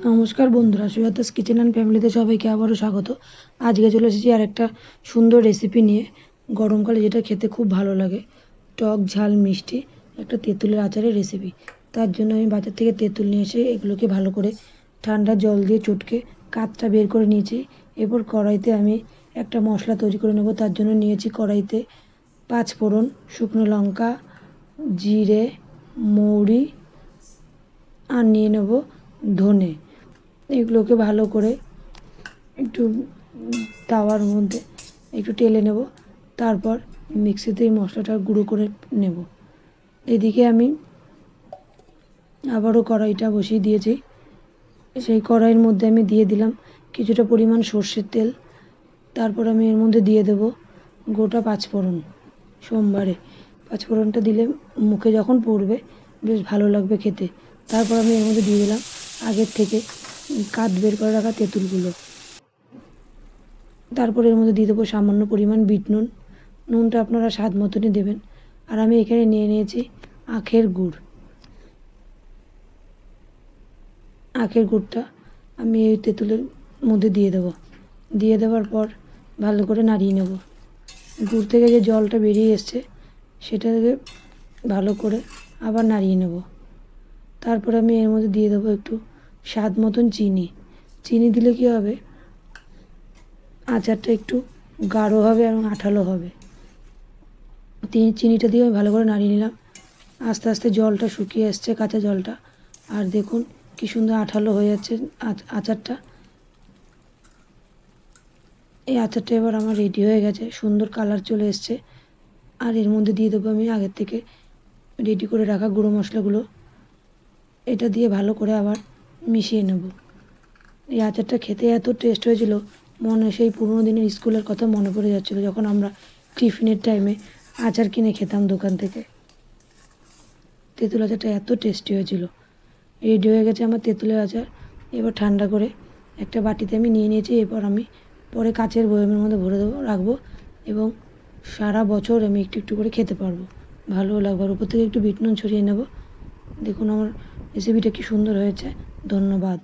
নমস্কার বন্ধুরা, Sujata's kitchen and ফ্যামিলিতে সবাইকে আবারও স্বাগত। আজকে চলে এসেছি আর একটা সুন্দর রেসিপি নিয়ে, গরমকালে যেটা খেতে খুব ভালো লাগে, টক ঝাল মিষ্টি একটা তেঁতুলের আচারের রেসিপি। তার জন্য আমি বাজার থেকে তেঁতুল নিয়ে এসে এগুলোকে ভালো করে ঠান্ডা জল দিয়ে চটকে কাতটা বের করে নিয়েছি। এরপর কড়াইতে আমি একটা মশলা তৈরি করে নেব। তার জন্য নিয়েছি কড়াইতে 5 ফোড়ন, শুকনো লঙ্কা, জিরে, মৌরি আর নিয়ে নেব ধনে। এগুলোকে ভালো করে একটু তাওয়ার মধ্যে একটু টেলে নেব। তারপর মিক্সিতে এই মশলাটা গুঁড়ো করে নেব। এদিকে আমি আবারও কড়াইটা বসিয়ে দিয়েছি। সেই কড়াইয়ের মধ্যে আমি দিয়ে দিলাম কিছুটা পরিমাণ সর্ষের তেল। তারপর আমি এর মধ্যে দিয়ে দেব গোটা 5 ফোড়ন। সোমবারে 5 ফোড়নটা দিলে মুখে যখন পড়বে বেশ ভালো লাগবে খেতে। তারপর আমি এর মধ্যে দিয়ে দিলাম আগের থেকে কাত বের করে রাখা তেঁতুলগুলো। তারপর এর মধ্যে দিয়ে দেবো সামান্য পরিমাণ বিট নুন। নুনটা আপনারা স্বাদ মতনই দেবেন। আর আমি এখানে নিয়ে নিয়েছি আখের গুড়। আখের গুড়টা আমি এই তেঁতুলের মধ্যে দিয়ে দেবো। দিয়ে দেওয়ার পর ভালো করে নাড়িয়ে নেব। গুড় থেকে যে জলটা বেরিয়ে এসছে সেটাকে ভালো করে আবার নাড়িয়ে নেব। তারপর আমি এর মধ্যে দিয়ে দেবো একটু স্বাদ মতন চিনি। চিনি দিলে কী হবে, আচারটা একটু গাঢ় হবে এবং আঠালো হবে। চিনিটা দিয়ে আমি ভালো করে নাড়িয়ে নিলাম। আস্তে আস্তে জলটা শুকিয়ে এসছে, কাঁচা জলটা। আর দেখুন কি সুন্দর আঠালো হয়ে যাচ্ছে আচারটা। এই আচারটা এবার আমার রেডি হয়ে গেছে, সুন্দর কালার চলে এসছে। আর এর মধ্যে দিয়ে দেবো আমি আগের থেকে রেডি করে রাখা গুঁড়ো মশলাগুলো। এটা দিয়ে ভালো করে আবার মিশিয়ে নেব। এই আচারটা খেতে এত টেস্ট হয়েছিল, সেই পুরোনো দিনের স্কুলের কথা মনে পড়ে যাচ্ছিলো, যখন আমরা টিফিনের টাইমে আচার কিনে খেতাম দোকান থেকে। তেঁতুল আচারটা এত টেস্টি হয়েছিল। রেডি হয়ে গেছে আমার তেঁতুলের আচার। এবার ঠান্ডা করে একটা বাটিতে আমি নিয়ে নিয়েছি। এরপর আমি পরে কাচের বয়ামের মধ্যে ভরে রাখবো এবং সারা বছর আমি একটু একটু করে খেতে পারবো, ভালোও লাগবে। আর উপর থেকে একটু বিট নুন ছড়িয়ে নেব। দেখুন আমার রেসিপিটা কি সুন্দর হয়েছে। ধন্যবাদ।